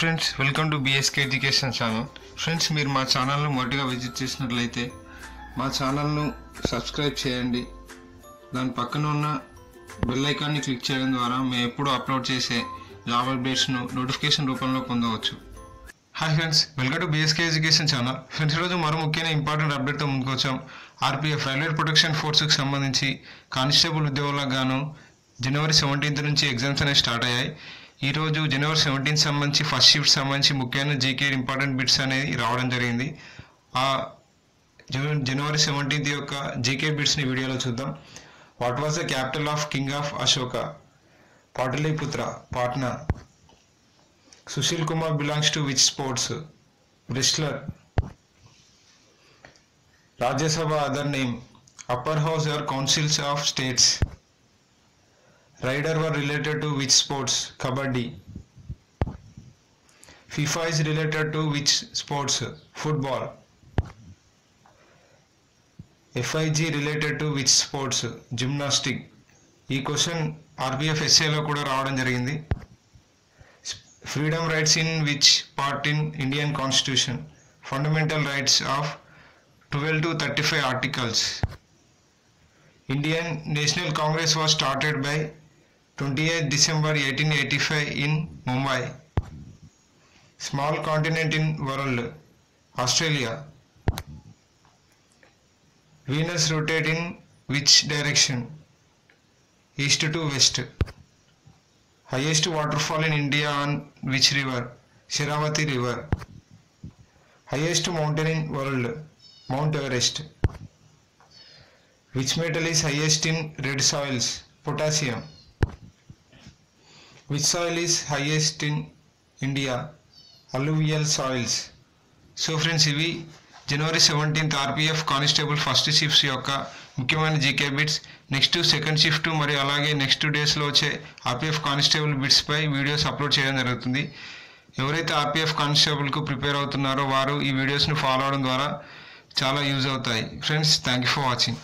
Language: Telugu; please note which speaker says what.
Speaker 1: Friends, welcome to BSK education channel. Friends, మీరు మా ఛానల్ను మొదటిగా విజిట్ చేసినట్లయితే మా ఛానల్ను సబ్స్క్రైబ్ చేయండి. దాని పక్కన ఉన్న బెల్ ఐకాన్ని క్లిక్ చేయడం ద్వారా మేము ఎప్పుడు అప్లోడ్ చేసే జాబ్ అప్డేట్స్ను నోటిఫికేషన్ రూపంలో పొందవచ్చు. Hi friends, welcome to BSK education channel. Friends, ఈరోజు మరో ముఖ్యమైన ఇంపార్టెంట్ అప్డేట్తో ముందుకు వచ్చాం. ఆర్పీఎఫ్ రైల్వే ప్రొటెక్షన్ ఫోర్స్కి సంబంధించి కానిస్టేబుల్ ఉద్యోగులకు గాను జనవరి 17 నుంచి ఎగ్జామ్స్ అనేవి స్టార్ట్ అయ్యాయి. ఈరోజు జనవరి 17 సంబంధించి ఫస్ట్ షిఫ్ట్ సంబంధించి ముఖ్యమైన జీకే ఇంపార్టెంట్ బిట్స్ అనేది రావడం జరిగింది. ఆ జనవరి 17 యొక్క జీకే బిట్స్ని వీడియోలో చూద్దాం. What was the capital of king of Ashoka? Pataliputra, Patna. Sushil Kumar belongs to which sports? Wrestler. Rajya Sabha other name? Upper house or councils of states. Rider were related to which sports? Kabaddi. FIFA is related to which sports? Football. FIG related to which sports? Gymnastic. ఈ క్వశ్చన్ ఆర్పిఎఫ్ ఎస్ఏలో కూడా రావడం జరిగింది. Freedom rights in which part in Indian constitution? Fundamental rights of 12 to 35 articles. Indian national Congress was started by 28 December 1885 in Mumbai. Small continent in world? Australia. Venus rotate in which direction? East to west. Highest waterfall in India on which river? Shiravati river. Highest mountain in world? Mount Everest. Which metal is highest in red soils? Potassium. Which soil is highest in India? Alluvial soils. So friends, ఇవి జనవరి 17 ఆర్పిఎఫ్ కానిస్టేబుల్ ఫస్ట్ షిఫ్ట్స్ యొక్క ముఖ్యమైన GK bits. Next second shift మరియు అలాగే నెక్స్ట్ డేస్లో వచ్చే ఆర్పిఎఫ్ కానిస్టేబుల్ బిట్స్పై వీడియోస్ అప్లోడ్ చేయడం జరుగుతుంది. ఎవరైతే ఆర్పిఎఫ్ కానిస్టేబుల్కు ప్రిపేర్ అవుతున్నారో వారు ఈ వీడియోస్ని ఫాలో అవడం ద్వారా చాలా యూజ్ అవుతాయి. Friends, thank you for watching.